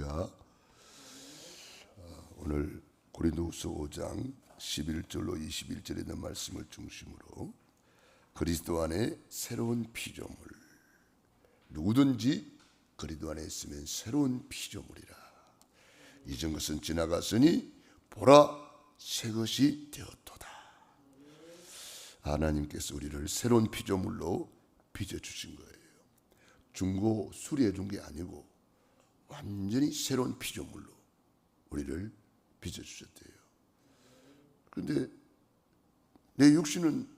할렐루야. 오늘 고린도후서 5장 11절로 21절에 있는 말씀을 중심으로 그리스도 안에 새로운 피조물, 누구든지 그리스도 안에 있으면 새로운 피조물이라. 이전 것은 지나갔으니 보라 새 것이 되었도다. 하나님께서 우리를 새로운 피조물로 빚어주신 거예요. 중고 수리해 준 게 아니고 완전히 새로운 피조물로 우리를 빚어주셨대요. 그런데 내 육신은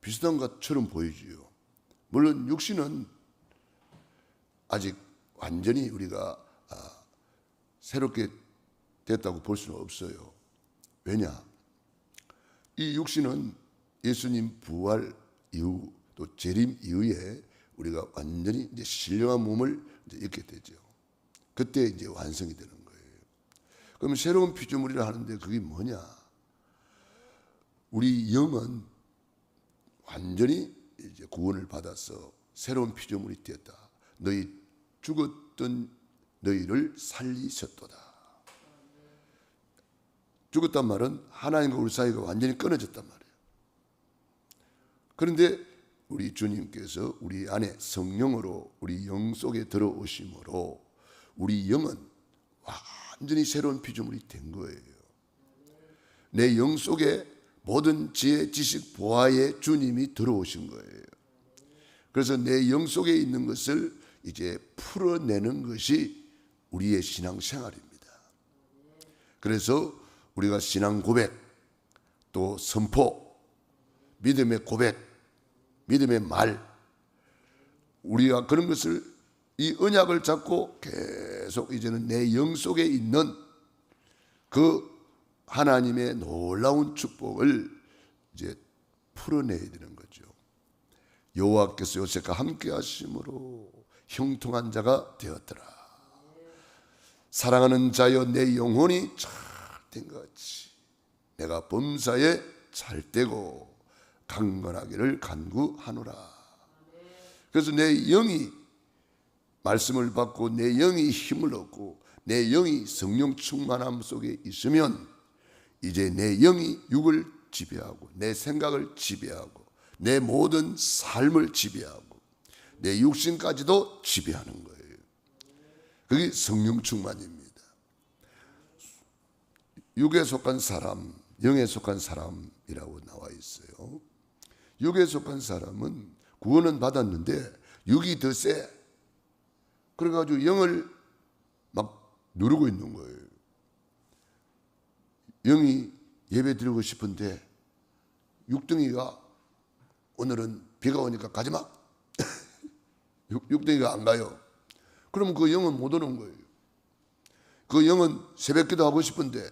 비슷한 것처럼 보이지요. 물론 육신은 아직 완전히 우리가 새롭게 됐다고 볼 수는 없어요. 왜냐? 이 육신은 예수님 부활 이후 또 재림 이후에 우리가 완전히 이제 신령한 몸을 이제 입게 되죠. 그때 이제 완성이 되는 거예요. 그럼 새로운 피조물이라 하는데 그게 뭐냐? 우리 영은 완전히 이제 구원을 받아서 새로운 피조물이 되었다. 너희 죽었던 너희를 살리셨도다. 죽었단 말은 하나님과 우리 사이가 완전히 끊어졌단 말이에요. 그런데 우리 주님께서 우리 안에 성령으로 우리 영 속에 들어오심으로 우리 영은 완전히 새로운 피조물이 된 거예요. 내 영 속에 모든 지혜, 지식, 보아의 주님이 들어오신 거예요. 그래서 내 영 속에 있는 것을 이제 풀어내는 것이 우리의 신앙생활입니다. 그래서 우리가 신앙 고백, 또 선포, 믿음의 고백, 믿음의 말, 우리가 그런 것을 이 언약을 잡고 계속 이제는 내 영 속에 있는 그 하나님의 놀라운 축복을 이제 풀어내야 되는 거죠. 여호와께서 요셉과 함께 하심으로 형통한 자가 되었더라. 사랑하는 자여 내 영혼이 잘된 것 같이 내가 범사에 잘되고 강건하기를 간구하노라. 그래서 내 영이 말씀을 받고 내 영이 힘을 얻고 내 영이 성령 충만함 속에 있으면 이제 내 영이 육을 지배하고 내 생각을 지배하고 내 모든 삶을 지배하고 내 육신까지도 지배하는 거예요. 그게 성령 충만입니다. 육에 속한 사람, 영에 속한 사람이라고 나와 있어요. 육에 속한 사람은 구원은 받았는데 육이 더 세. 그래가지고 영을 막 누르고 있는 거예요. 영이 예배 드리고 싶은데 육둥이가 오늘은 비가 오니까 가지 마. 육둥이가 안 가요. 그러면 그 영은 못 오는 거예요. 그 영은 새벽기도 하고 싶은데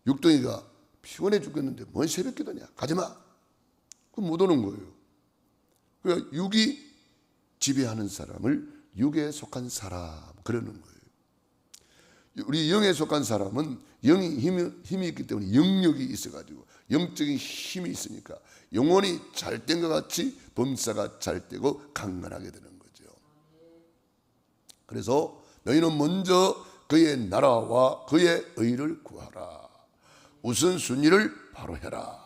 육둥이가 피곤해 죽겠는데 뭔 새벽기도냐, 가지 마. 그럼 못 오는 거예요. 그러니까 육이 지배하는 사람을 육에 속한 사람 그러는 거예요. 우리 영에 속한 사람은 영이 힘이 있기 때문에 영력이 있어가지고 영적인 힘이 있으니까 영혼이 잘된 것 같이 범사가 잘되고 강건하게 되는 거죠. 그래서 너희는 먼저 그의 나라와 그의 의를 구하라. 우선순위를 바로 해라.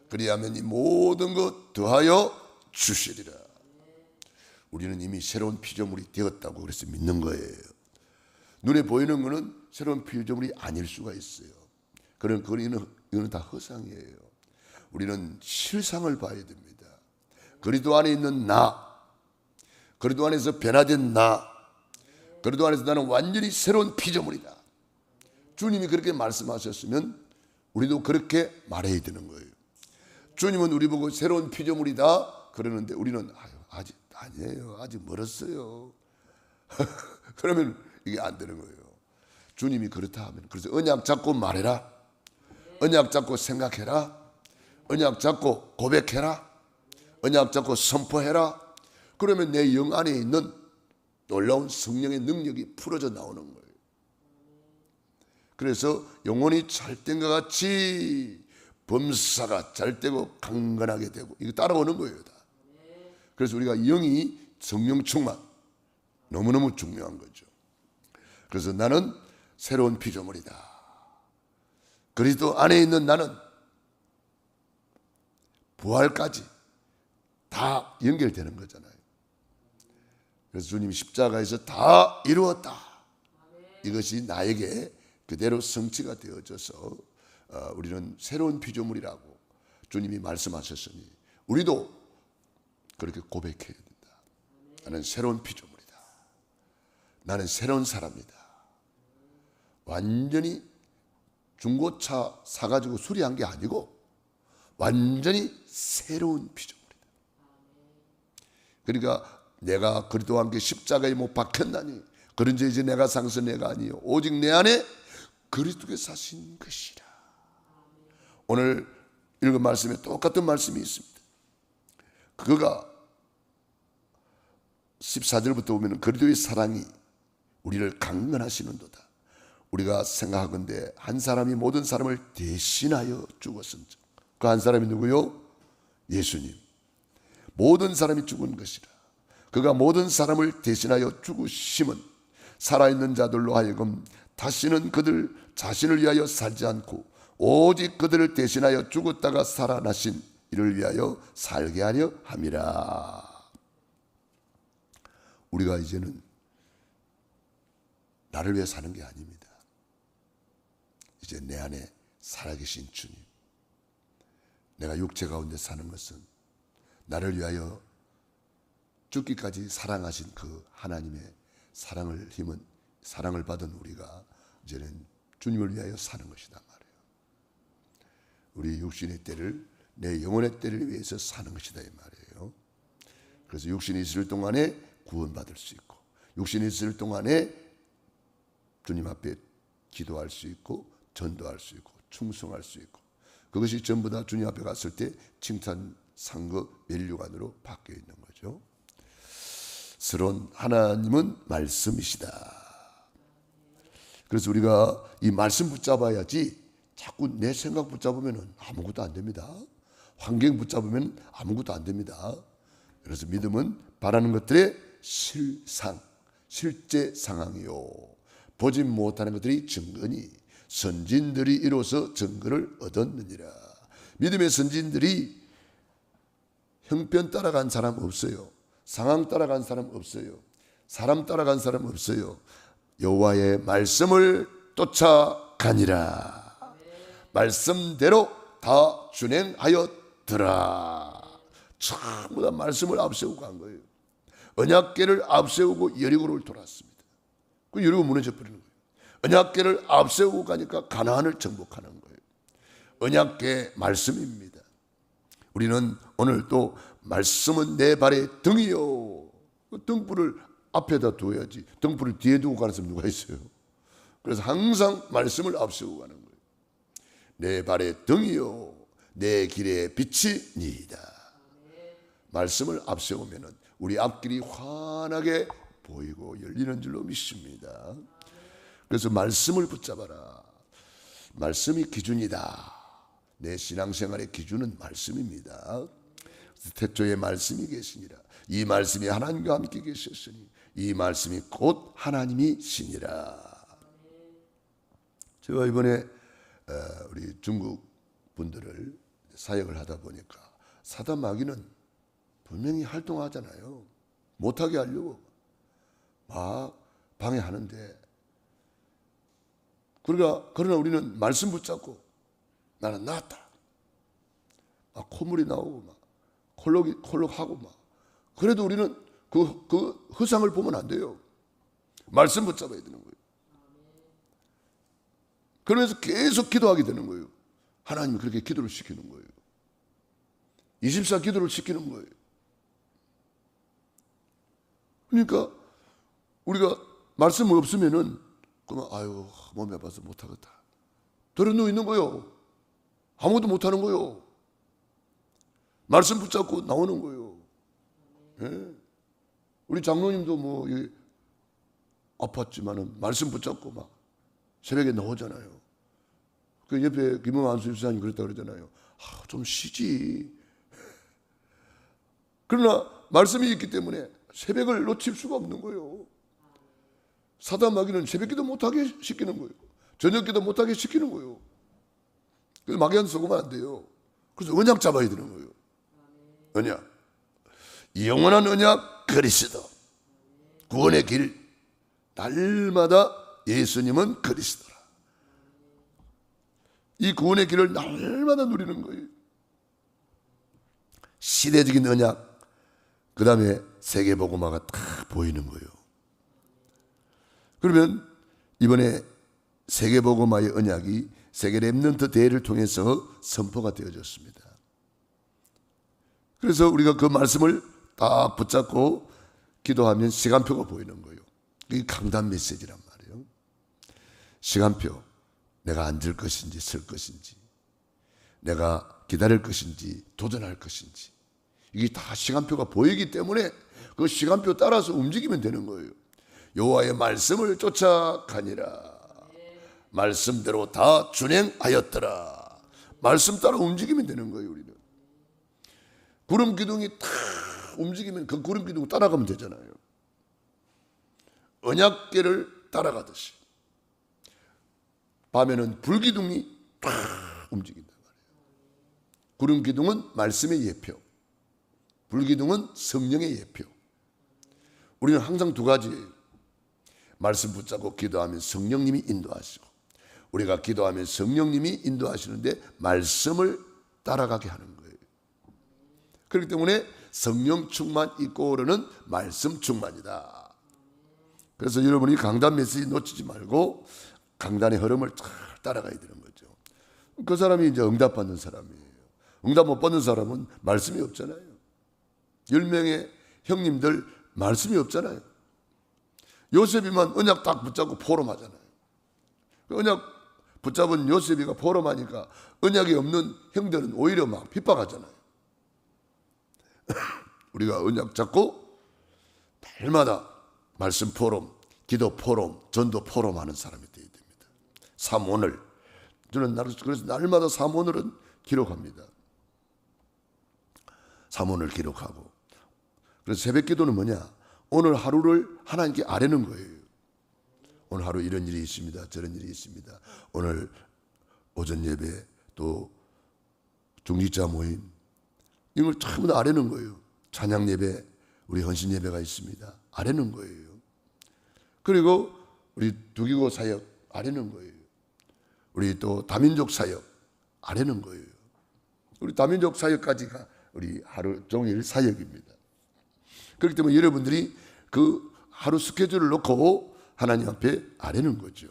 그리하면 이 모든 것 더하여 주시리라. 우리는 이미 새로운 피조물이 되었다고 그래서 믿는 거예요. 눈에 보이는 것은 새로운 피조물이 아닐 수가 있어요. 이거는 다 허상이에요. 우리는 실상을 봐야 됩니다. 그리스도 안에 있는 나, 그리스도 안에서 변화된 나, 그리스도 안에서 나는 완전히 새로운 피조물이다. 주님이 그렇게 말씀하셨으면 우리도 그렇게 말해야 되는 거예요. 주님은 우리 보고 새로운 피조물이다 그러는데 우리는 아직 아니에요. 아직 멀었어요. 그러면 이게 안 되는 거예요. 주님이 그렇다 하면, 그래서 언약 잡고 말해라. 언약 잡고 생각해라. 언약 잡고 고백해라. 언약 잡고 선포해라. 그러면 내 영 안에 있는 놀라운 성령의 능력이 풀어져 나오는 거예요. 그래서 영혼이 잘된 것 같이 범사가 잘되고 강건하게 되고 이거 따라오는 거예요. 다. 그래서 우리가 영이 성령 충만 너무너무 중요한 거죠. 그래서 나는 새로운 피조물이다. 그리스도 안에 있는 나는 부활까지 다 연결되는 거잖아요. 그래서 주님이 십자가에서 다 이루었다. 이것이 나에게 그대로 성취가 되어져서 우리는 새로운 피조물이라고 주님이 말씀하셨으니 우리도 그렇게 고백해야 된다. 나는 새로운 피조물이다. 나는 새로운 사람이다. 완전히 중고차 사가지고 수리한 게 아니고 완전히 새로운 피조물이다. 그러니까 내가 그리스도와 함께 십자가에 못 박혔나니 그런지 이제 내가 상서 내가 아니요 오직 내 안에 그리스도께서 사신 것이라. 오늘 읽은 말씀에 똑같은 말씀이 있습니다. 그가 14절부터 보면 그리스도의 사랑이 우리를 강건하시는도다. 우리가 생각하건대 한 사람이 모든 사람을 대신하여 죽었은즉 그 한 사람이 누구요? 예수님. 모든 사람이 죽은 것이라. 그가 모든 사람을 대신하여 죽으심은 살아있는 자들로 하여금 다시는 그들 자신을 위하여 살지 않고 오직 그들을 대신하여 죽었다가 살아나신 이를 위하여 살게 하려 함이라. 우리가 이제는 나를 위해 사는 게 아닙니다. 이제 내 안에 살아계신 주님, 내가 육체 가운데 사는 것은 나를 위하여 죽기까지 사랑하신 그 하나님의 사랑을 힘은 사랑을 받은 우리가 이제는 주님을 위하여 사는 것이다 말이에요. 우리 육신의 때를 내 영혼의 때를 위해서 사는 것이다 이 말이에요. 그래서 육신이 있을 동안에 구원받을 수 있고 육신이 있을 동안에 주님 앞에 기도할 수 있고 전도할 수 있고 충성할 수 있고 그것이 전부 다 주님 앞에 갔을 때 칭찬 상급 멸류관으로 바뀌어 있는 거죠. 스러운 하나님은 말씀이시다. 그래서 우리가 이 말씀 붙잡아야지 자꾸 내 생각 붙잡으면 아무것도 안 됩니다. 환경 붙잡으면 아무것도 안 됩니다. 그래서 믿음은 바라는 것들의 실제 상황이요. 보지 못하는 것들이 증거니 선진들이 이로써 증거를 얻었느니라. 믿음의 선진들이 형편 따라간 사람 없어요. 상황 따라간 사람 없어요. 사람 따라간 사람 없어요. 여호와의 말씀을 쫓아가니라. 말씀대로 다 준행하였더라. 전부 다 말씀을 앞세우고 간 거예요. 언약궤를 앞세우고 여리고를 돌았습니다. 그 여리고 무너져 버리는 거예요. 언약궤를 앞세우고 가니까 가나안을 정복하는 거예요. 언약궤 말씀입니다. 우리는 오늘 또 말씀은 내 발의 등이요. 그 등불을 앞에다 두어야지. 등불을 뒤에 두고 가는 사람 누가 있어요? 그래서 항상 말씀을 앞세우고 가는 거예요. 내 발의 등이요. 내 길의 빛이니이다. 말씀을 앞세우면 우리 앞길이 환하게 보이고 열리는 줄로 믿습니다. 그래서 말씀을 붙잡아라. 말씀이 기준이다. 내 신앙생활의 기준은 말씀입니다. 태초에 말씀이 계시니라. 이 말씀이 하나님과 함께 계셨으니 이 말씀이 곧 하나님이시니라. 제가 이번에 우리 중국 분들을 사역을 하다 보니까 사단 마귀는 분명히 활동하잖아요. 못하게 하려고 막 방해하는데 그러나 우리는 말씀 붙잡고 나는 나았다. 막 콧물이 나오고 막 콜록하고 막 그래도 우리는 그 허상을 보면 안 돼요. 말씀 붙잡아야 되는 거예요. 그러면서 계속 기도하게 되는 거예요. 하나님이 그렇게 기도를 시키는 거예요. 24 기도를 시키는 거예요. 그러니까 우리가 말씀 없으면은 그러면 아유 몸이 아파서 못하겠다. 들어누워 있는 거요. 아무것도 못하는 거요. 말씀 붙잡고 나오는 거예요. 예? 우리 장로님도 뭐 아팠지만은 말씀 붙잡고 막 새벽에 나오잖아요. 그 옆에 김영환 수사님 그랬다 그러잖아요. 좀 쉬지. 그러나 말씀이 있기 때문에 새벽을 놓칠 수가 없는 거예요. 사단 마귀는 새벽기도 못하게 시키는 거예요. 저녁기도 못하게 시키는 거예요. 그래서 마귀한테 속으면 안 돼요. 그래서 언약 잡아야 되는 거예요. 언약. 영원한 언약 그리스도. 구원의 길. 날마다 예수님은 그리스도라. 이 구원의 길을 날마다 누리는 거예요. 시대적인 언약, 그 다음에 세계복음화가 딱 보이는 거예요. 그러면 이번에 세계복음화의 언약이 세계 렘넌트 대회를 통해서 선포가 되어졌습니다. 그래서 우리가 그 말씀을 딱 붙잡고 기도하면 시간표가 보이는 거예요. 이게 강단 메시지란 말이에요. 시간표, 내가 앉을 것인지 설 것인지, 내가 기다릴 것인지 도전할 것인지, 이게 다 시간표가 보이기 때문에 그 시간표 따라서 움직이면 되는 거예요. 여호와의 말씀을 쫓아가니라. 말씀대로 다 준행하였더라. 말씀 따라 움직이면 되는 거예요. 우리는 구름 기둥이 탁 움직이면 그 구름 기둥 따라가면 되잖아요. 언약궤를 따라가듯이 밤에는 불기둥이 탁 움직인단 말이에요. 구름 기둥은 말씀의 예표, 불기둥은 성령의 예표. 우리는 항상 두 가지예요. 말씀 붙잡고 기도하면 성령님이 인도하시고, 우리가 기도하면 성령님이 인도하시는데 말씀을 따라가게 하는 거예요. 그렇기 때문에 성령 충만 있고 오르는 말씀 충만이다. 그래서 여러분이 강단 메시지 놓치지 말고 강단의 흐름을 잘 따라가야 되는 거죠. 그 사람이 이제 응답받는 사람이에요. 응답 못 받는 사람은 말씀이 없잖아요. 10명의 형님들 말씀이 없잖아요. 요셉이만 언약 딱 붙잡고 포럼하잖아요. 언약 붙잡은 요셉이가 포럼하니까 언약이 없는 형들은 오히려 막 핍박하잖아요. 우리가 언약 잡고 날마다 말씀 포럼, 기도 포럼, 전도 포럼 하는 사람이 되어야 됩니다. 삼오늘. 저는 그래서 날마다 삼오늘은 기록합니다. 삼오늘 기록하고. 그래서 새벽 기도는 뭐냐? 오늘 하루를 하나님께 아뢰는 거예요. 오늘 하루 이런 일이 있습니다. 저런 일이 있습니다. 오늘 오전 예배 또 중직자 모임 이걸 전부 다 아뢰는 거예요. 찬양 예배, 우리 헌신 예배가 있습니다. 아뢰는 거예요. 그리고 우리 두기고 사역 아뢰는 거예요. 우리 또 다민족 사역 아뢰는 거예요. 우리 다민족 사역까지가 우리 하루 종일 사역입니다. 그렇기 때문에 여러분들이 그 하루 스케줄을 놓고 하나님 앞에 아뢰는 거죠.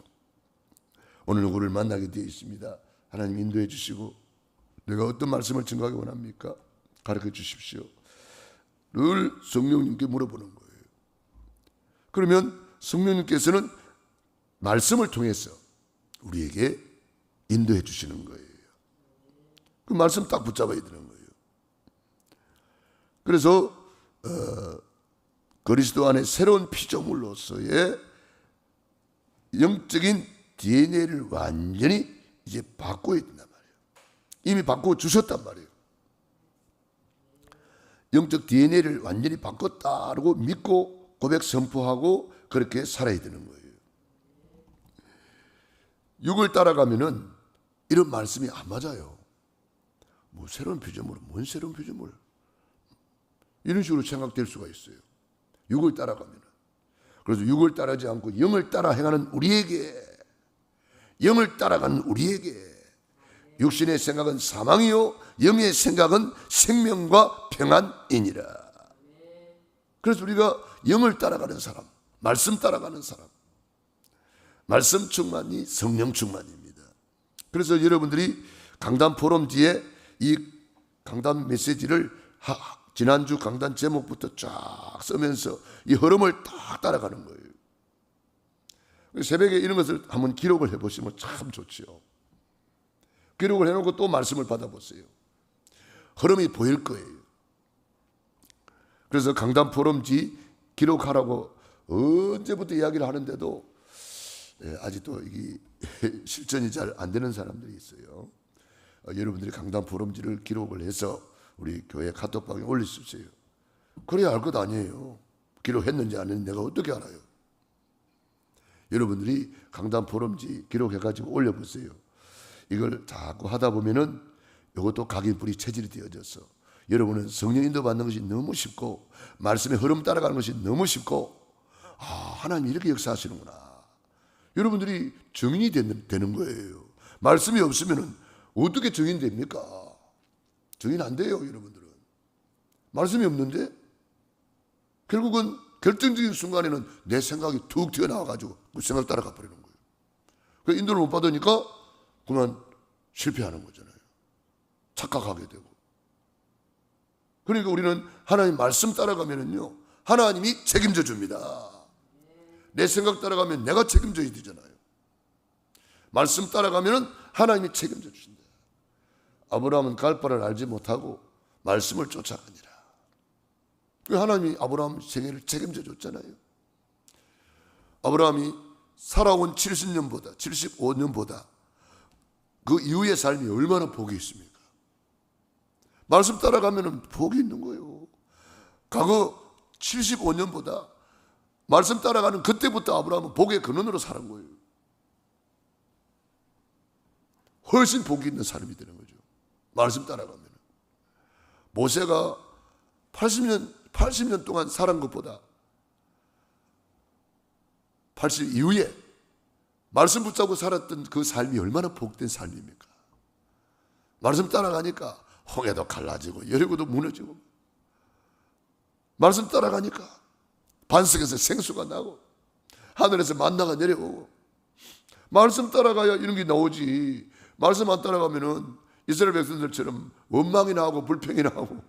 오늘 누구를 만나게 되어 있습니다. 하나님 인도해 주시고 내가 어떤 말씀을 증거하기 원합니까? 가르쳐 주십시오. 늘 성령님께 물어보는 거예요. 그러면 성령님께서는 말씀을 통해서 우리에게 인도해 주시는 거예요. 그 말씀 딱 붙잡아야 되는 거예요. 그래서 그리스도 안에 새로운 피조물로서의 영적인 DNA를 완전히 이제 바꿔야 된단 말이에요. 이미 바꿔 주셨단 말이에요. 영적 DNA를 완전히 바꿨다고 믿고 고백 선포하고 그렇게 살아야 되는 거예요. 육을 따라가면은 이런 말씀이 안 맞아요. 뭐 새로운 피조물, 뭔 새로운 피조물? 이런 식으로 생각될 수가 있어요. 육을 따라가면. 그래서 육을 따르지 않고 영을 따라 행하는 우리에게, 영을 따라가는 우리에게 육신의 생각은 사망이요 영의 생각은 생명과 평안이니라. 그래서 우리가 영을 따라가는 사람, 말씀 따라가는 사람, 말씀 충만이 성령 충만입니다. 그래서 여러분들이 강단 포럼지에 이 강단 메시지를 지난주 강단 제목부터 쫙 쓰면서 이 흐름을 딱 따라가는 거예요. 새벽에 이런 것을 한번 기록을 해보시면 참 좋지요. 기록을 해놓고 또 말씀을 받아보세요. 흐름이 보일 거예요. 그래서 강단 포럼지 기록하라고 언제부터 이야기를 하는데도 아직도 이게 실천이 잘 안 되는 사람들이 있어요. 여러분들이 강단 포럼지를 기록을 해서 우리 교회 카톡방에 올리십시오. 그래야 알 것 아니에요. 기록했는지 안 했는지 내가 어떻게 알아요? 여러분들이 강단 포럼지 기록해가지고 올려보세요. 이걸 자꾸 하다 보면은 이것도 각인뿌리 체질이 되어져서 여러분은 성령 인도 받는 것이 너무 쉽고 말씀의 흐름 따라가는 것이 너무 쉽고 하나님이 이렇게 역사하시는구나. 여러분들이 증인이 되는 거예요. 말씀이 없으면 어떻게 증인 됩니까? 증인 안 돼요, 여러분들은. 말씀이 없는데 결국은 결정적인 순간에는 내 생각이 툭 튀어나와가지고 그 생각 따라가 버리는 거예요. 그 인도를 못 받으니까 그만 실패하는 거잖아요. 착각하게 되고. 그러니까 우리는 하나님 말씀 따라가면은요, 하나님이 책임져 줍니다. 내 생각 따라가면 내가 책임져야 되잖아요. 말씀 따라가면은 하나님이 책임져 주신다. 아브라함은 갈 바를 알지 못하고 말씀을 쫓아가니라. 하나님이 아브라함 생애를 책임져 줬잖아요. 아브라함이 살아온 70년보다 75년보다 그 이후의 삶이 얼마나 복이 있습니까? 말씀 따라가면 복이 있는 거예요. 과거 75년보다 말씀 따라가는 그때부터 아브라함은 복의 근원으로 사는 거예요. 훨씬 복이 있는 사람이 되는 거죠. 말씀 따라가면. 모세가 80년 동안 살은 것보다 80 이후에 말씀 붙잡고 살았던 그 삶이 얼마나 복된 삶입니까? 말씀 따라가니까 홍해도 갈라지고 여리고도 무너지고, 말씀 따라가니까 반석에서 생수가 나고 하늘에서 만나가 내려오고, 말씀 따라가야 이런 게 나오지. 말씀 안 따라가면은 이스라엘 백성들처럼 원망이나 하고 불평이나 하고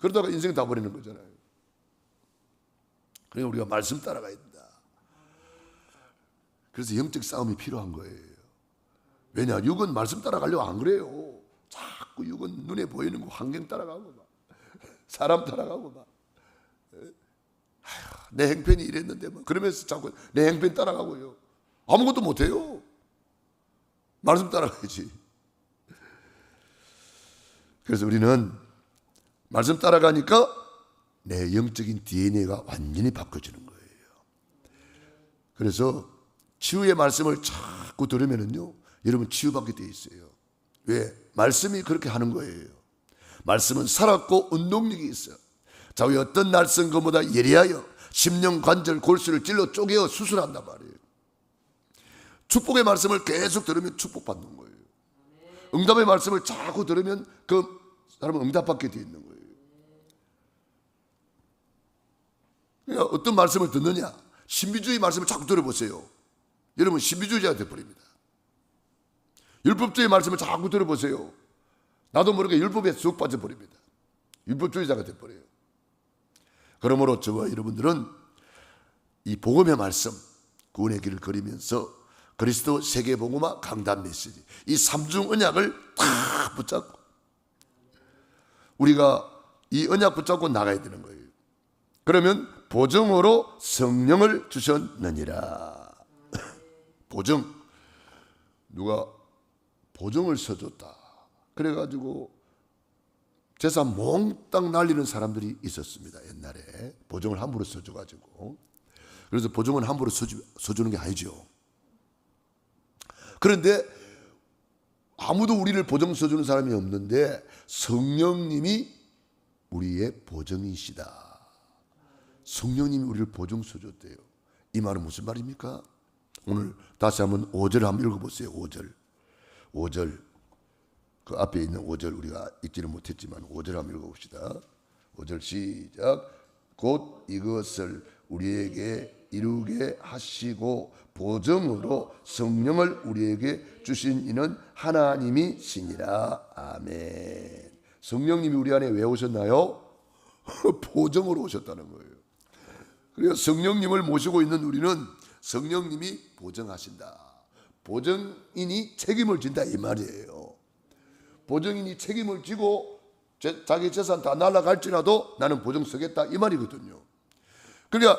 그러다가 인생 다 버리는 거잖아요. 그러니까 우리가 말씀 따라가야 된다. 그래서 영적 싸움이 필요한 거예요. 왜냐? 육은 말씀 따라가려고 안 그래요. 자꾸 육은 눈에 보이는 거 환경 따라가고 막 사람 따라가고 막 내 행편이 이랬는데 막 그러면서 자꾸 내 행편 따라가고요. 아무것도 못해요. 말씀 따라가야지. 그래서 우리는 말씀 따라가니까 내 영적인 DNA가 완전히 바뀌어지는 거예요. 그래서 치유의 말씀을 자꾸 들으면은요, 여러분 치유받게 돼 있어요. 왜? 말씀이 그렇게 하는 거예요. 말씀은 살았고 운동력이 있어요. 자, 왜 어떤 날선 것보다 예리하여 심령 관절 골수를 찔러 쪼개어 수술한단 말이에요. 축복의 말씀을 계속 들으면 축복받는 거예요. 응답의 말씀을 자꾸 들으면 그 사람은 응답받게 돼 있는 거예요. 그러니까 어떤 말씀을 듣느냐? 신비주의 말씀을 자꾸 들어보세요. 여러분 신비주의자가 되어버립니다. 율법주의 말씀을 자꾸 들어보세요. 나도 모르게 율법에 쑥 빠져버립니다. 율법주의자가 되어버려요. 그러므로 저와 여러분들은 이 복음의 말씀, 구원의 길을 걸으면서 그리스도 세계복음화 강단 메시지, 이 삼중 언약을 다 붙잡고 우리가 이 언약 붙잡고 나가야 되는 거예요. 그러면 보증으로 성령을 주셨느니라. 보증. 누가 보증을 써줬다. 그래가지고 재산 몽땅 날리는 사람들이 있었습니다. 옛날에 보증을 함부로 써줘가지고. 그래서 보증은 함부로 써주는 게 아니죠. 그런데 아무도 우리를 보증 써주는 사람이 없는데 성령님이 우리의 보증이시다. 성령님이 우리를 보증 써줬대요. 이 말은 무슨 말입니까? 오늘 다시 한번 5절 한번 읽어보세요. 5절. 그 앞에 있는 5절 우리가 읽지는 못했지만 5절 한번 읽어봅시다. 5절 시작. 곧 이것을 우리에게 이루게 하시고 보증으로 성령을 우리에게 주신 이는 하나님이시니라. 아멘. 성령님이 우리 안에 왜 오셨나요? 보증으로 오셨다는 거예요. 그래서 성령님을 모시고 있는 우리는 성령님이 보증하신다. 보증인이 책임을 진다 이 말이에요. 보증인이 책임을 지고 자기 재산 다 날아갈지라도 나는 보증 서겠다 이 말이거든요. 그러니까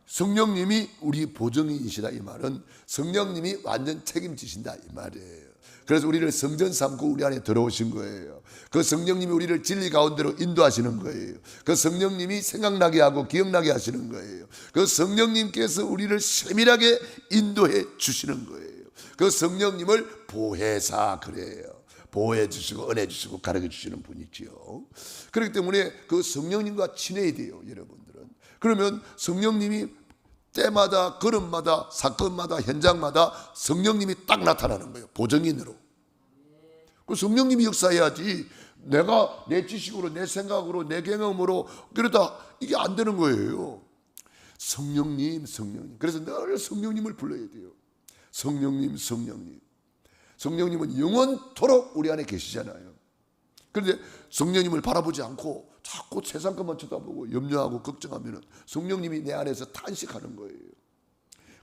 성령님이 우리 보증인이시다 이 말은 성령님이 완전 책임지신다 이 말이에요. 그래서 우리를 성전 삼고 우리 안에 들어오신 거예요. 그 성령님이 우리를 진리 가운데로 인도하시는 거예요. 그 성령님이 생각나게 하고 기억나게 하시는 거예요. 그 성령님께서 우리를 세밀하게 인도해 주시는 거예요. 그 성령님을 보혜사 그래요. 보호해 주시고 은혜 주시고 가르쳐 주시는 분이지요. 그렇기 때문에 그 성령님과 친해야 돼요, 여러분들은. 그러면 성령님이 때마다 걸음마다 사건마다 현장마다 성령님이 딱 나타나는 거예요. 보정인으로. 그 성령님이 역사해야지 내가 내 지식으로 내 생각으로 내 경험으로 그러다 이게 안 되는 거예요. 성령님. 그래서 늘 성령님을 불러야 돼요. 성령님. 성령님은 영원토록 우리 안에 계시잖아요. 그런데 성령님을 바라보지 않고 자꾸 세상 것만 쳐다보고 염려하고 걱정하면 성령님이 내 안에서 탄식하는 거예요.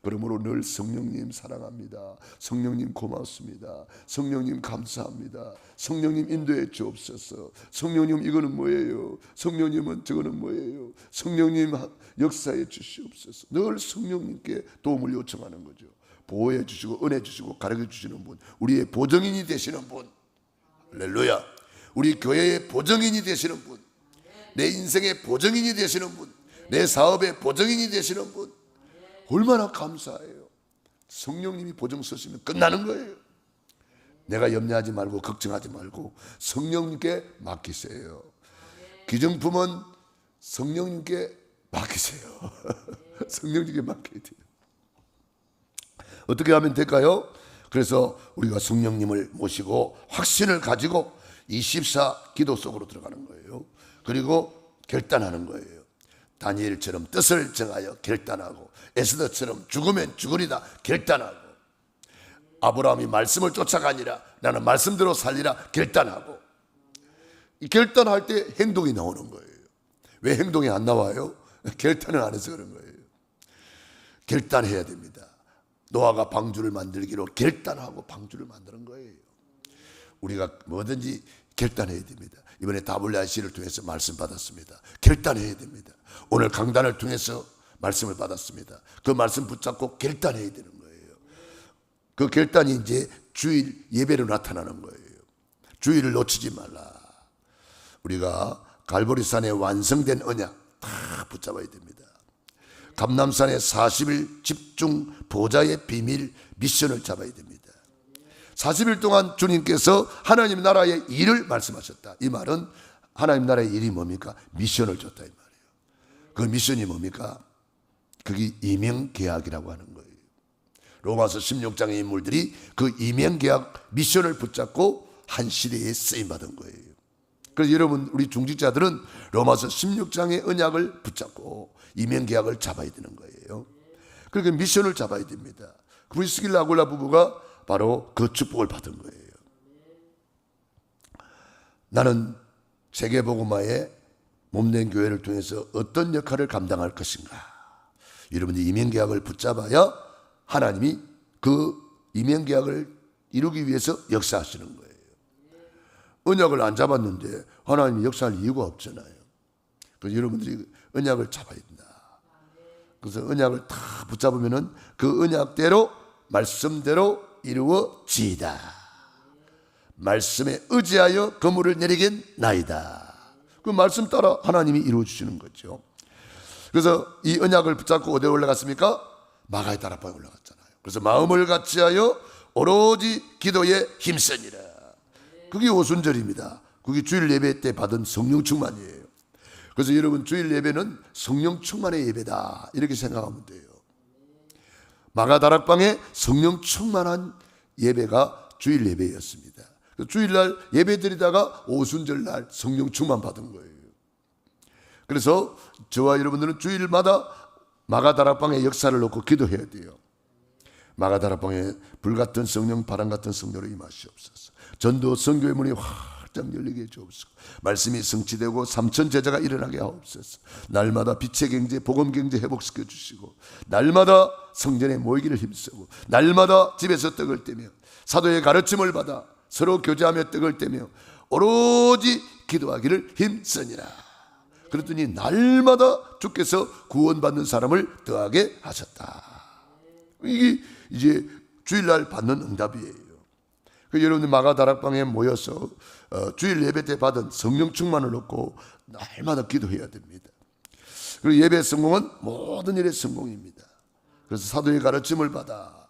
그러므로 늘 성령님 사랑합니다. 성령님 고맙습니다. 성령님 감사합니다. 성령님 인도해 주옵소서. 성령님 이거는 뭐예요? 성령님은 저거는 뭐예요? 성령님 역사해 주시옵소서. 늘 성령님께 도움을 요청하는 거죠. 보호해 주시고 은혜 주시고 가르쳐 주시는 분, 우리의 보정인이 되시는 분, 할렐루야. 우리 교회의 보정인이 되시는 분, 내 인생의 보정인이 되시는 분, 내 사업의 보정인이 되시는 분, 얼마나 감사해요. 성령님이 보정 서시면 끝나는 거예요. 내가 염려하지 말고 걱정하지 말고 성령님께 맡기세요. 기정품은 성령님께 맡기세요. 성령님께 맡겨야 돼요. 어떻게 하면 될까요? 그래서 우리가 성령님을 모시고 확신을 가지고 24 기도 속으로 들어가는 거예요. 그리고 결단하는 거예요. 다니엘처럼 뜻을 정하여 결단하고, 에스더처럼 죽으면 죽으리다 결단하고, 아브라함이 말씀을 쫓아가니라 나는 말씀대로 살리라 결단하고, 이 결단할 때 행동이 나오는 거예요. 왜 행동이 안 나와요? 결단을 안 해서 그런 거예요. 결단해야 됩니다. 노아가 방주를 만들기로 결단하고 방주를 만드는 거예요. 우리가 뭐든지 결단해야 됩니다. 이번에 WRC를 통해서 말씀 받았습니다. 결단해야 됩니다. 오늘 강단을 통해서 말씀을 받았습니다. 그 말씀 붙잡고 결단해야 되는 거예요. 그 결단이 이제 주일 예배로 나타나는 거예요. 주일을 놓치지 말라. 우리가 갈보리산에 완성된 언약 다 붙잡아야 됩니다. 감람산의 40일 집중 보좌의 비밀 미션을 잡아야 됩니다. 40일 동안 주님께서 하나님 나라의 일을 말씀하셨다. 이 말은 하나님 나라의 일이 뭡니까? 미션을 줬다 이 말이에요. 그 미션이 뭡니까? 그게 이명계약이라고 하는 거예요. 로마서 16장의 인물들이 그 이명계약 미션을 붙잡고 한 시대에 쓰임받은 거예요. 그래서 여러분 우리 중직자들은 로마서 16장의 언약을 붙잡고 이명계약을 잡아야 되는 거예요. 그러니까 미션을 잡아야 됩니다. 브리스길라 아굴라 부부가 바로 그 축복을 받은 거예요. 나는 세계복음화의 몸된 교회를 통해서 어떤 역할을 감당할 것인가. 여러분들 이명계약을 붙잡아야 하나님이 그 이명계약을 이루기 위해서 역사하시는 거예요. 언약을 안 잡았는데 하나님이 역사할 이유가 없잖아요. 그래서 여러분들이 언약을 잡아야 된다. 그래서 언약을 다 붙잡으면은 그 언약대로 말씀대로 이루어지이다. 말씀에 의지하여 그물을 내리겠나이다. 그 말씀 따라 하나님이 이루어 주시는 거죠. 그래서 이 언약을 붙잡고 어디에 올라갔습니까? 마가의 다락방에 올라갔잖아요. 그래서 마음을 같이하여 오로지 기도에 힘쓰니라. 그게 오순절입니다. 그게 주일 예배 때 받은 성령 충만이에요. 그래서 여러분 주일 예배는 성령 충만의 예배다 이렇게 생각하면 돼요. 마가 다락방에 성령 충만한 예배가 주일 예배였습니다. 주일날 예배 드리다가 오순절날 성령 충만 받은 거예요. 그래서 저와 여러분들은 주일마다 마가 다락방의 역사를 놓고 기도해야 돼요. 마가 다락방에 불같은 성령 바람 같은 성령으로 임하시옵소서. 전도 선교의 문이 활짝 열리게 해주옵소서. 말씀이 성취되고 3천 제자가 일어나게 하옵소서. 날마다 빛의 경제 복음 경제 회복시켜 주시고 날마다 성전에 모이기를 힘쓰고 날마다 집에서 떡을 떼며 사도의 가르침을 받아 서로 교제하며 떡을 떼며 오로지 기도하기를 힘쓰니라. 그랬더니 날마다 주께서 구원받는 사람을 더하게 하셨다. 이게 이제 주일날 받는 응답이에요. 여러분들 마가 다락방에 모여서 주일 예배 때 받은 성령 충만을 얻고 날마다 기도해야 됩니다. 그리고 예배 성공은 모든 일의 성공입니다. 그래서 사도의 가르침을 받아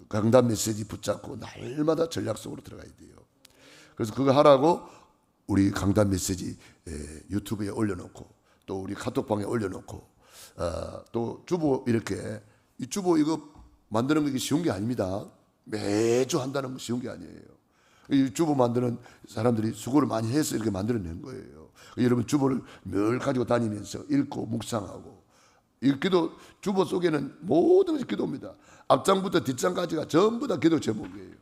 강단 메시지 붙잡고 날마다 전략 속으로 들어가야 돼요. 그래서 그거 하라고 우리 강단 메시지 유튜브에 올려놓고 또 우리 카톡방에 올려놓고 또 주보 이렇게 이 주보 이거 만드는 게 쉬운 게 아닙니다. 매주 한다는 거 쉬운 게 아니에요. 이 주보 만드는 사람들이 수고를 많이 해서 이렇게 만들어낸 거예요. 여러분 주보를 늘 가지고 다니면서 읽고 묵상하고 이 기도 주보 속에는 모든 것이 기도입니다. 앞장부터 뒷장까지가 전부 다 기도 제목이에요.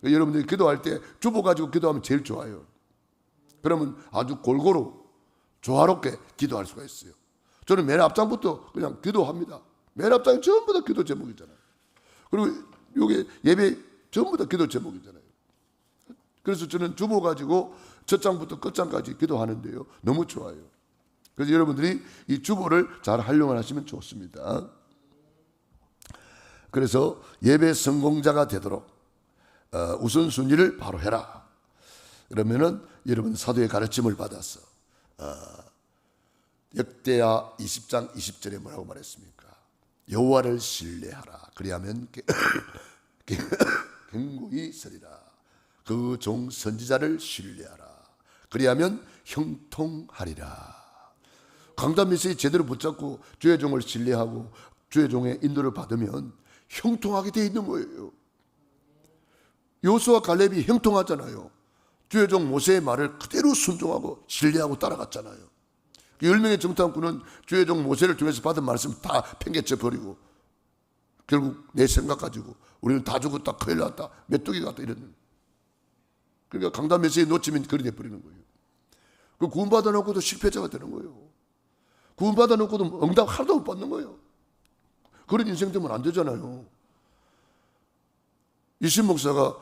여러분들이 기도할 때 주보 가지고 기도하면 제일 좋아요. 그러면 아주 골고루 조화롭게 기도할 수가 있어요. 저는 맨 앞장부터 그냥 기도합니다. 맨 앞장이 전부 다 기도 제목이잖아요. 그리고 이게 예배 전부 다 기도 제목이잖아요. 그래서 저는 주보 가지고 첫 장부터 끝장까지 기도하는데요. 너무 좋아요. 그래서 여러분들이 이 주보를 잘 활용을 하시면 좋습니다. 그래서 예배 성공자가 되도록 우선순위를 바로 해라. 그러면은 여러분 사도의 가르침을 받아서 역대하 20장 20절에 뭐라고 말했습니까? 여호와를 신뢰하라. 그리하면 견고히 서리라. 그 종 선지자를 신뢰하라. 그리하면 형통하리라. 강단 메시지 제대로 붙잡고 주의 종을 신뢰하고 주의 종의 인도를 받으면 형통하게 돼 있는 거예요. 여호수아 갈렙이 형통하잖아요. 주의 종 모세의 말을 그대로 순종하고 신뢰하고 따라갔잖아요. 10명의 정탐꾼은 주의 종 모세를 통해서 받은 말씀 다 팽개쳐 버리고 결국 내 생각 가지고 우리는 다 죽었다, 큰일 났다, 메뚜기 같다 이랬는. 그러니까 강단 메시지 놓치면 그리 돼버리는 거예요. 그 구원받아 놓고도 실패자가 되는 거예요. 구원받아 놓고도 응답 하나도 못 받는 거예요. 그런 인생 되면 안 되잖아요. 이신 목사가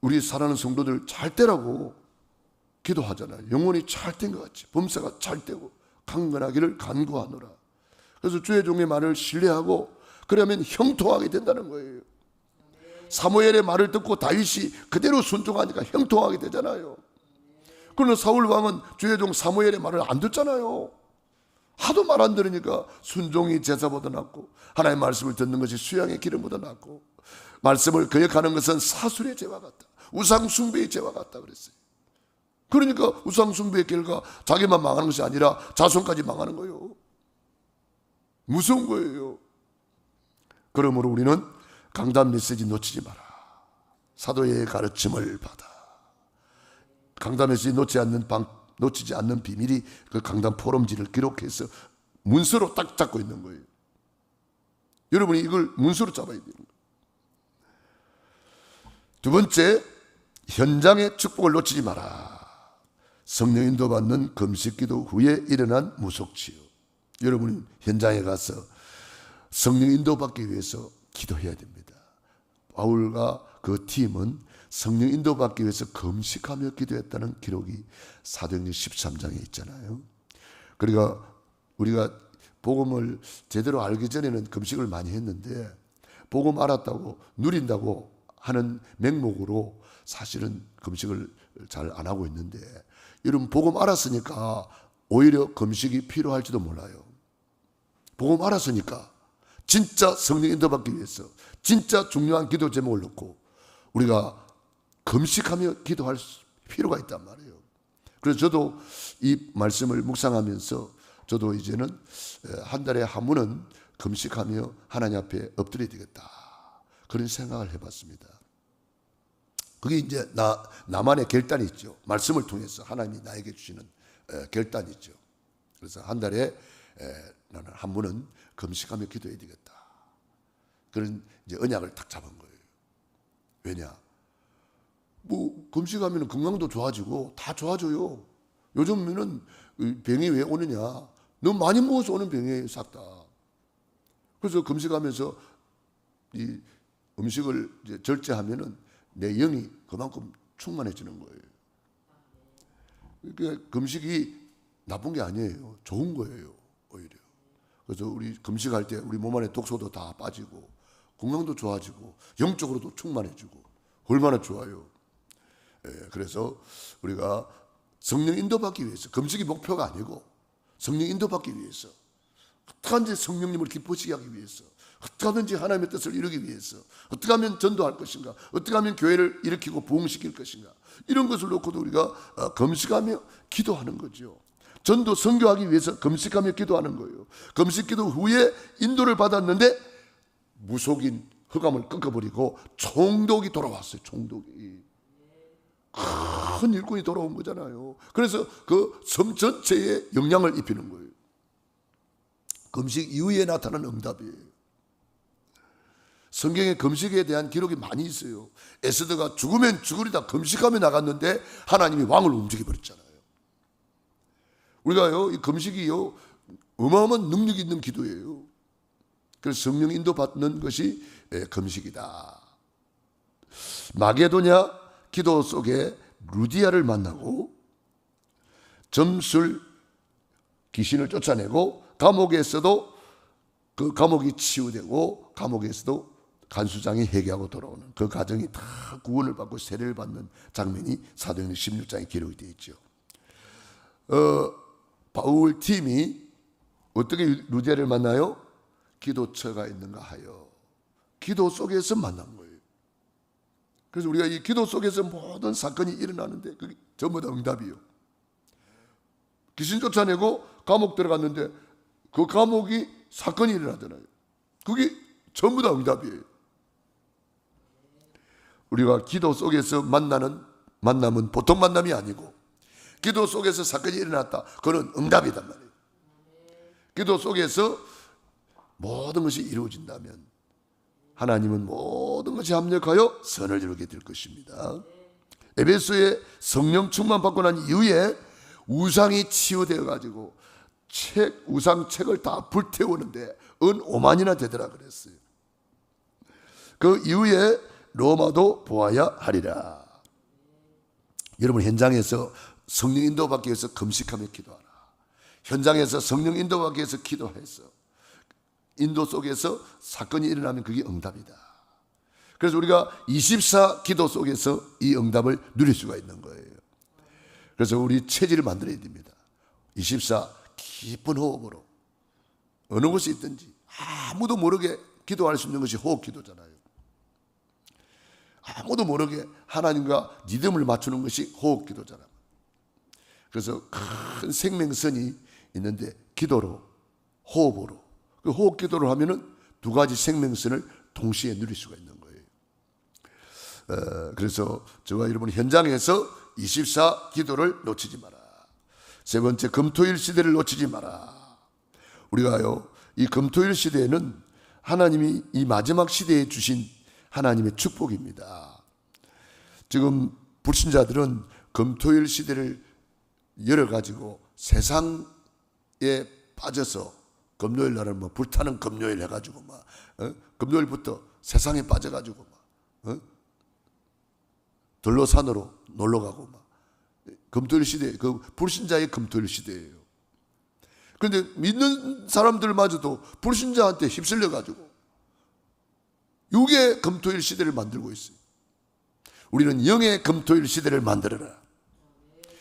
우리 사랑하는 성도들 잘 되라고 기도하잖아요. 영혼이 잘 된 것 같이 범사가 잘 되고 강건하기를 간구하노라. 그래서 주의 종의 말을 신뢰하고 그러면 형통하게 된다는 거예요. 사무엘의 말을 듣고 다윗이 그대로 순종하니까 형통하게 되잖아요. 그러나 사울 왕은 주의 종 사무엘의 말을 안 듣잖아요. 하도 말 안 들으니까 순종이 제사보다 낫고 하나님의 말씀을 듣는 것이 수양의 기름보다 낫고 말씀을 거역하는 것은 사술의 죄와 같다. 우상 숭배의 죄와 같다 그랬어요. 그러니까 우상 숭배의 결과 자기만 망하는 것이 아니라 자손까지 망하는 거예요. 무서운 거예요. 그러므로 우리는 강단 메시지 놓치지 마라. 사도의 가르침을 받아. 강단 메시지 놓치지 않는 비밀이 그 강단 포럼지를 기록해서 문서로 딱 잡고 있는 거예요. 여러분이 이걸 문서로 잡아야 되는 거예요. 두 번째, 현장의 축복을 놓치지 마라. 성령 인도받는 금식기도 후에 일어난 무속치유. 여러분이 현장에 가서 성령 인도받기 위해서 기도해야 됩니다. 바울과 그 팀은 성령 인도받기 위해서 금식하며 기도했다는 기록이 사도행전 13장에 있잖아요. 그러니까 우리가 복음을 제대로 알기 전에는 금식을 많이 했는데 복음 알았다고 누린다고 하는 맹목으로 사실은 금식을 잘 안 하고 있는데 여러분 복음 알았으니까 오히려 금식이 필요할지도 몰라요. 복음 알았으니까 진짜 성령 인도받기 위해서 진짜 중요한 기도 제목을 놓고 우리가 금식하며 기도할 필요가 있단 말이에요. 그래서 저도 이 말씀을 묵상하면서 저도 이제는 한 달에 한 번은 금식하며 하나님 앞에 엎드려야 되겠다. 그런 생각을 해봤습니다. 그게 이제 나만의 결단이 있죠. 말씀을 통해서 하나님이 나에게 주시는 결단이 있죠. 그래서 한 달에 나는 한 번은 금식하며 기도해야 되겠다. 그런 이제 언약을 딱 잡은 거예요. 왜냐? 뭐 금식하면 건강도 좋아지고 다 좋아져요. 요즘에는 병이 왜 오느냐? 너무 많이 먹어서 오는 병이 싹 다. 그래서 금식하면서 이 음식을 이제 절제하면은 내 영이 그만큼 충만해지는 거예요. 그러니까 금식이 나쁜 게 아니에요. 좋은 거예요, 오히려. 그래서 우리 금식할 때 우리 몸 안에 독소도 다 빠지고 건강도 좋아지고 영적으로도 충만해지고 얼마나 좋아요. 그래서 우리가 성령 인도받기 위해서, 금식이 목표가 아니고 성령 인도받기 위해서, 어떻게 하든지 성령님을 기쁘시게 하기 위해서, 어떻게 하든지 하나님의 뜻을 이루기 위해서, 어떻게 하면 전도할 것인가, 어떻게 하면 교회를 일으키고 부흥시킬 것인가, 이런 것을 놓고도 우리가 금식하며 기도하는 거죠. 전도 선교하기 위해서 금식하며 기도하는 거예요. 금식 기도 후에 인도를 받았는데 무속인 흑암을 꺾어버리고 총독이 돌아왔어요. 총독이 큰 일꾼이 돌아온 거잖아요. 그래서 그 섬 전체에 영향을 입히는 거예요. 금식 이후에 나타난 응답이에요. 성경에 금식에 대한 기록이 많이 있어요. 에스더가 죽으면 죽으리다 금식하며 나갔는데 하나님이 왕을 움직여 버렸잖아요. 우리가요, 이 금식이요, 어마어마한 능력이 있는 기도예요. 그래서 성령 인도 받는 것이 금식이다. 마게도냐 기도 속에 루디아를 만나고 점술 귀신을 쫓아내고, 감옥에서도 그 감옥이 치유되고 감옥에서도 간수장이 회개하고 돌아오는 그 과정이 다 구원을 받고 세례를 받는 장면이 사도행전 16장에 기록이 되어 있죠. 바울 팀이 어떻게 루디아를 만나요? 기도처가 있는가 하여 기도 속에서 만난 거예요. 그래서 우리가 이 기도 속에서 모든 사건이 일어나는데 그게 전부 다 응답이에요. 귀신 쫓아내고 감옥 들어갔는데 그 감옥이 사건이 일어나잖아요. 그게 전부 다 응답이에요. 우리가 기도 속에서 만나는 만남은 보통 만남이 아니고, 기도 속에서 사건이 일어났다, 그건 응답이단 말이에요. 기도 속에서 모든 것이 이루어진다면 하나님은 모든 것이 합력하여 선을 이루게 될 것입니다. 에베소에 성령 충만 받고 난 이후에 우상이 치유되어 가지고 우상책을 다 불태우는데 은 5만이나 되더라 그랬어요. 그 이후에 로마도 보아야 하리라. 여러분, 현장에서 성령 인도받기 위해서 금식하며 기도하라. 현장에서 성령 인도받기 위해서 기도해서 인도 속에서 사건이 일어나면 그게 응답이다. 그래서 우리가 24 기도 속에서 이 응답을 누릴 수가 있는 거예요. 그래서 우리 체질을 만들어야 됩니다. 24 깊은 호흡으로 어느 곳에 있든지 아무도 모르게 기도할 수 있는 것이 호흡 기도잖아요. 아무도 모르게 하나님과 리듬을 맞추는 것이 호흡 기도잖아요. 그래서 큰 생명선이 있는데 기도로, 호흡으로, 그 호흡 기도를 하면은 두 가지 생명선을 동시에 누릴 수가 있는 거예요. 그래서 저와 여러분 현장에서 24 기도를 놓치지 마라. 세 번째, 금토일 시대를 놓치지 마라. 우리가요, 이 금토일 시대에는 하나님이 이 마지막 시대에 주신 하나님의 축복입니다. 지금 불신자들은 금토일 시대를 열어가지고 세상에 빠져서 금요일 날은 뭐 불타는 금요일 해가지고 막 금요일부터 세상에 빠져가지고 막 들로산으로 놀러가고 막 금토일 시대, 그 불신자의 금토일 시대예요. 그런데 믿는 사람들마저도 불신자한테 휩쓸려가지고 육의 금토일 시대를 만들고 있어요. 우리는 영의 금토일 시대를 만들어라.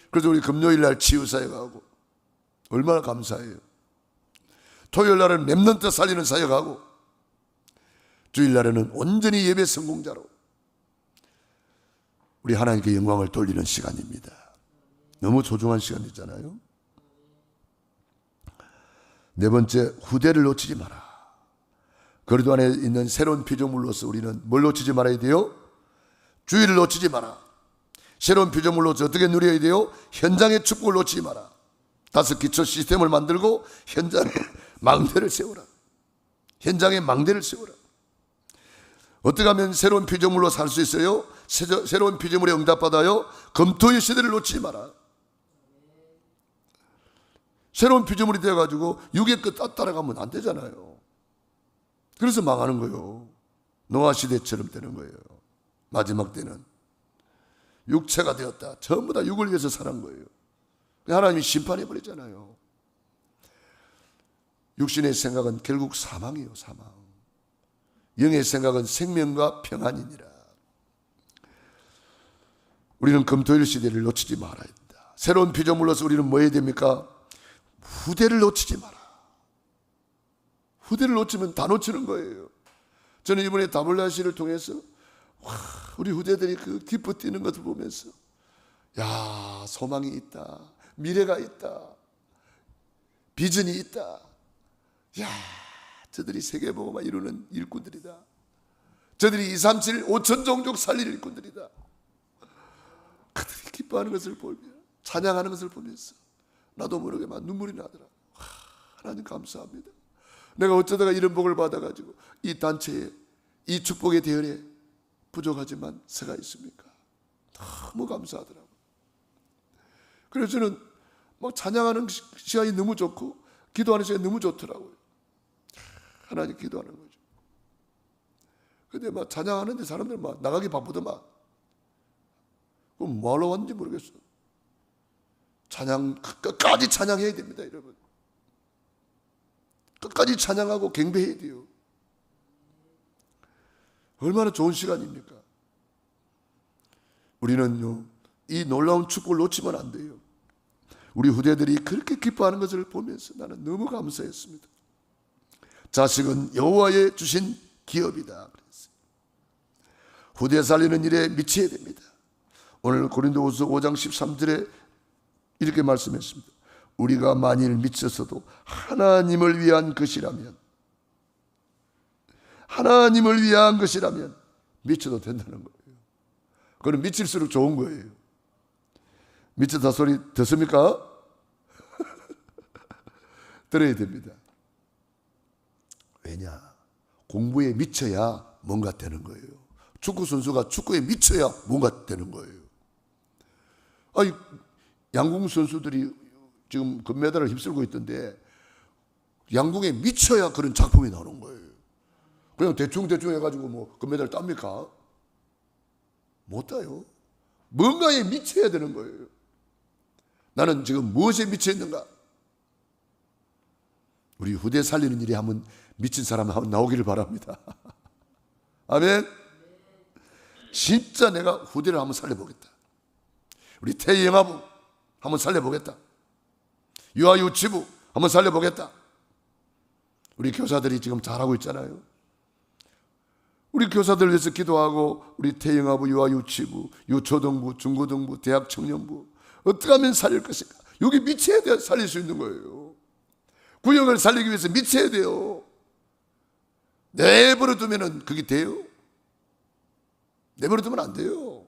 그래서 우리 금요일 날 치유사역하고 얼마나 감사해요. 토요일 날은 렘넌트 살리는 사역하고 주일 날에는 온전히 예배 성공자로 우리 하나님께 영광을 돌리는 시간입니다. 너무 소중한 시간이잖아요. 네 번째, 후대를 놓치지 마라. 그리스도 안에 있는 새로운 피조물로서 우리는 뭘 놓치지 말아야 돼요? 주의를 놓치지 마라. 새로운 피조물로서 어떻게 누려야 돼요? 현장의 축복을 놓치지 마라. 5 기초 시스템을 만들고 현장에 망대를 세워라. 현장에 망대를 세워라. 어떻게 하면 새로운 피조물로 살 수 있어요? 새로운 피조물에 응답받아요? 금토의 시대를 놓치지 마라. 새로운 피조물이 되어가지고 육의 끝 따라가면 안 되잖아요. 그래서 망하는 거예요. 노아 시대처럼 되는 거예요. 마지막 때는 육체가 되었다. 전부 다 육을 위해서 사는 거예요. 하나님이 심판해버리잖아요. 육신의 생각은 결국 사망이에요. 사망. 영의 생각은 생명과 평안이니라. 우리는 금토일 시대를 놓치지 말아야 된다. 새로운 피조물로서 우리는 뭐 해야 됩니까? 후대를 놓치지 마라. 후대를 놓치면 다 놓치는 거예요. 저는 이번에 WRC를 통해서 우리 후대들이 그 기뻐 뛰는 것을 보면서 야, 소망이 있다, 미래가 있다, 비전이 있다. 야, 저들이 세계복음화 이루는 일꾼들이다. 저들이 237 5천 종족 살릴 일꾼들이다. 그들이 기뻐하는 것을 보며, 찬양하는 것을 보면서 나도 모르게 막 눈물이 나더라. 하나님 감사합니다. 내가 어쩌다가 이런 복을 받아가지고 이 단체에, 이 축복의 대열에 부족하지만 새가 있습니까? 너무 감사하더라고요. 그래서 저는 막 찬양하는 시간이 너무 좋고 기도하는 시간이 너무 좋더라고요. 하나님 기도하는 거죠. 근데 막 찬양하는데 사람들 막 나가기 바쁘더만. 그럼 뭐하러 왔는지 모르겠어. 찬양, 끝까지 찬양해야 됩니다, 여러분. 끝까지 찬양하고 경배해야 돼요. 얼마나 좋은 시간입니까? 우리는요, 이 놀라운 축복을 놓치면 안 돼요. 우리 후대들이 그렇게 기뻐하는 것을 보면서 나는 너무 감사했습니다. 자식은 여호와의 주신 기업이다. 그랬어요. 후대 살리는 일에 미쳐야 됩니다. 오늘 고린도후서 5장 13절에 이렇게 말씀했습니다. 우리가 만일 미쳤어도 하나님을 위한 것이라면, 하나님을 위한 것이라면 미쳐도 된다는 거예요. 그건 미칠수록 좋은 거예요. 미쳤다 소리 듣습니까? 들어야 됩니다. 왜냐? 공부에 미쳐야 뭔가 되는 거예요. 축구 선수가 축구에 미쳐야 뭔가 되는 거예요. 아니, 양궁 선수들이 지금 금메달을 휩쓸고 있던데 양궁에 미쳐야 그런 작품이 나오는 거예요. 그냥 대충 해가지고 뭐 금메달 땁니까? 못 따요. 뭔가에 미쳐야 되는 거예요. 나는 지금 무엇에 미쳐 있는가? 우리 후대 살리는 일에 한번 미친 사람 한번 나오기를 바랍니다. 아멘. 진짜 내가 후대를 한번 살려보겠다. 우리 태영아부 한번 살려보겠다. 유아유치부 한번 살려보겠다. 우리 교사들이 지금 잘하고 있잖아요. 우리 교사들 위해서 기도하고 우리 태영아부, 유아유치부, 유초등부, 중고등부, 대학 청년부 어떻게 하면 살릴 것인가? 여기 미쳐야 돼야 살릴 수 있는 거예요. 구역을 살리기 위해서 미쳐야 돼요. 내버려 두면은 그게 돼요? 내버려 두면 안 돼요.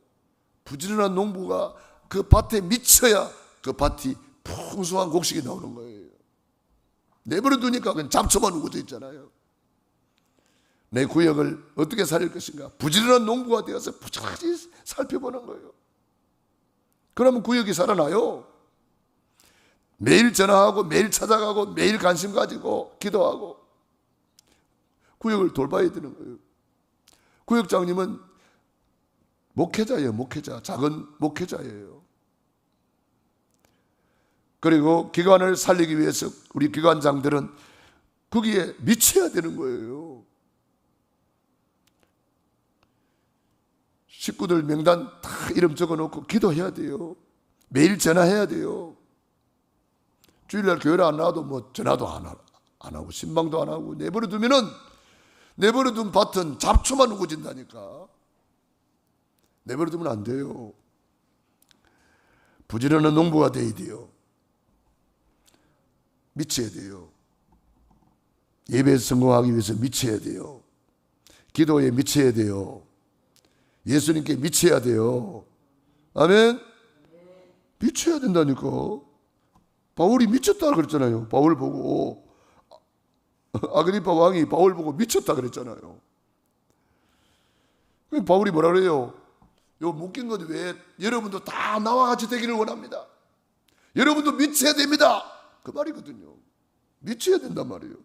부지런한 농부가 그 밭에 미쳐야 그 밭이 풍성한 곡식이 나오는 거예요. 내버려 두니까 그냥 잡초만 우거져 있잖아요. 내 구역을 어떻게 살릴 것인가? 부지런한 농부가 되어서 부지런히 살펴보는 거예요. 그러면 구역이 살아나요. 매일 전화하고 매일 찾아가고 매일 관심 가지고 기도하고 구역을 돌봐야 되는 거예요. 구역장님은 목회자예요. 목회자. 작은 목회자예요. 그리고 기관을 살리기 위해서 우리 기관장들은 거기에 미쳐야 되는 거예요. 식구들 명단 다 이름 적어놓고 기도해야 돼요. 매일 전화해야 돼요. 주일날 교회를 안 나와도 뭐 전화도 안 하고 신방도 안 하고 내버려두면은 내버려둔 밭은 잡초만 우거진다니까. 내버려두면 안 돼요. 부지런한 농부가 돼야 돼요. 미쳐야 돼요. 예배에 성공하기 위해서 미쳐야 돼요. 기도에 미쳐야 돼요. 예수님께 미쳐야 돼요. 아멘. 미쳐야 된다니까. 바울이 미쳤다 그랬잖아요. 바울 보고 아그리파 왕이 바울 보고 미쳤다 그랬잖아요. 바울이 뭐라 그래요? 요 묶인 것 외에 여러분도 다 나와 같이 되기를 원합니다. 여러분도 미쳐야 됩니다. 그 말이거든요. 미쳐야 된단 말이에요.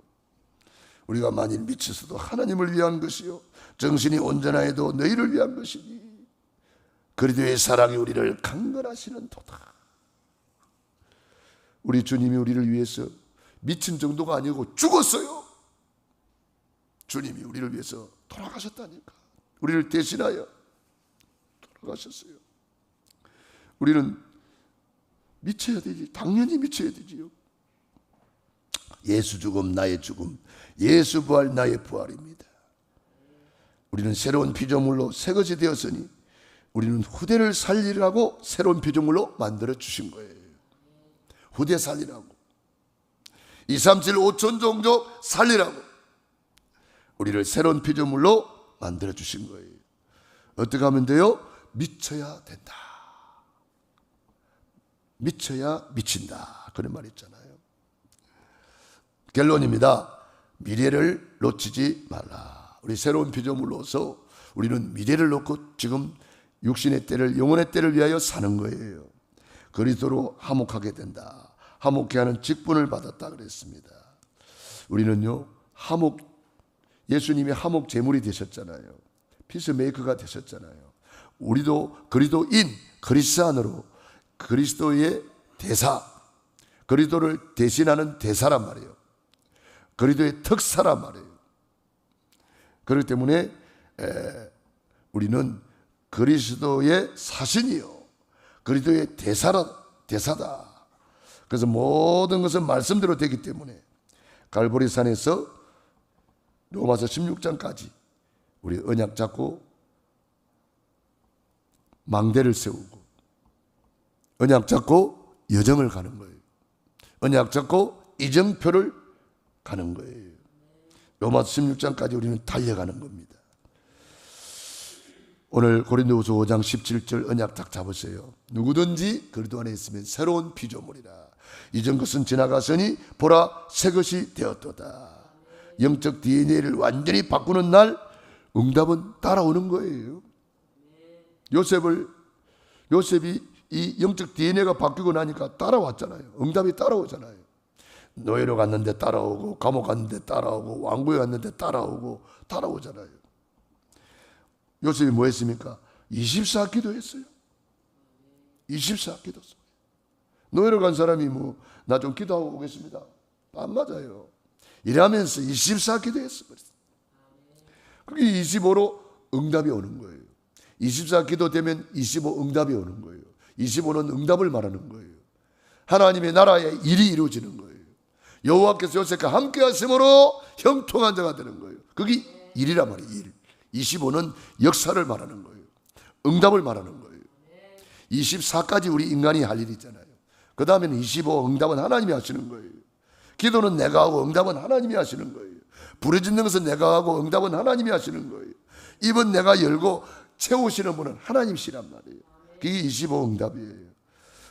우리가 만일 미쳐서도 하나님을 위한 것이요 정신이 온전하여도 너희를 위한 것이니 그리스도의 사랑이 우리를 강건하시는 도다. 우리 주님이 우리를 위해서 미친 정도가 아니고 죽었어요. 주님이 우리를 위해서 돌아가셨다니까. 우리를 대신하여 돌아가셨어요. 우리는 미쳐야 되지. 당연히 미쳐야 되지요. 예수 죽음 나의 죽음, 예수 부활 나의 부활입니다. 우리는 새로운 피조물로 새것이 되었으니 우리는 후대를 살리라고 새로운 피조물로 만들어 주신 거예요. 후대 살리라고, 237 5천 종족 살리라고 우리를 새로운 피조물로 만들어 주신 거예요. 어떻게 하면 돼요? 미쳐야 된다. 미쳐야 미친다. 그런 말 있잖아요. 결론입니다. 미래를 놓치지 말라. 우리 새로운 피조물로서 우리는 미래를 놓고 지금 육신의 때를, 영혼의 때를 위하여 사는 거예요. 그리스도로 화목하게 된다. 화목케 하는 직분을 받았다 그랬습니다. 우리는요, 예수님이 화목 제물이 되셨잖아요. 피스메이커가 되셨잖아요. 우리도 그리스도인, 그리스도인으로 그리스도의 대사, 그리스도를 대신하는 대사란 말이에요. 그리스도의 특사란 말이에요. 그렇기 때문에 우리는 그리스도의 사신이요, 그리스도의 대사다. 그래서 모든 것은 말씀대로 되기 때문에 갈보리산에서 로마서 16장까지 우리 언약 잡고 망대를 세우고, 언약 잡고 여정을 가는 거예요. 언약 잡고 이정표를 가는 거예요. 로마서 16장까지 우리는 달려가는 겁니다. 오늘 고린도후서 5장 17절 언약 딱 잡으세요. 누구든지 그리스도 안에 있으면 새로운 피조물이라. 이전 것은 지나갔으니 보라 새 것이 되었도다. 영적 DNA를 완전히 바꾸는 날 응답은 따라오는 거예요. 요셉이 이 영적 DNA가 바뀌고 나니까 따라왔잖아요. 응답이 따라오잖아요. 노예로 갔는데 따라오고, 감옥 갔는데 따라오고, 왕궁에 갔는데 따라오잖아요. 요셉이 뭐 했습니까? 24기도 했어요. 24기도. 노예로 간 사람이 나 좀 기도하고 오겠습니다. 안 맞아요. 일하면서 24기도 했어. 그게 25로 응답이 오는 거예요. 24기도 되면 25 응답이 오는 거예요. 25는 응답을 말하는 거예요. 하나님의 나라의 일이 이루어지는 거예요. 여호와께서 요셉과 함께 하심으로 형통한 자가 되는 거예요. 그게 일이란 말이에요. 일. 25는 역사를 말하는 거예요. 응답을 말하는 거예요. 24까지 우리 인간이 할 일이 있잖아요. 그 다음에는 25 응답은 하나님이 하시는 거예요. 기도는 내가 하고 응답은 하나님이 하시는 거예요. 부르짖는 것은 내가 하고 응답은 하나님이 하시는 거예요. 입은 내가 열고 채우시는 분은 하나님이시란 말이에요. 그게 25 응답이에요.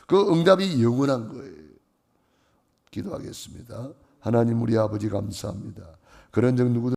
그 응답이 영원한 거예요. 기도하겠습니다. 하나님 우리 아버지 감사합니다. 그런 적 누구든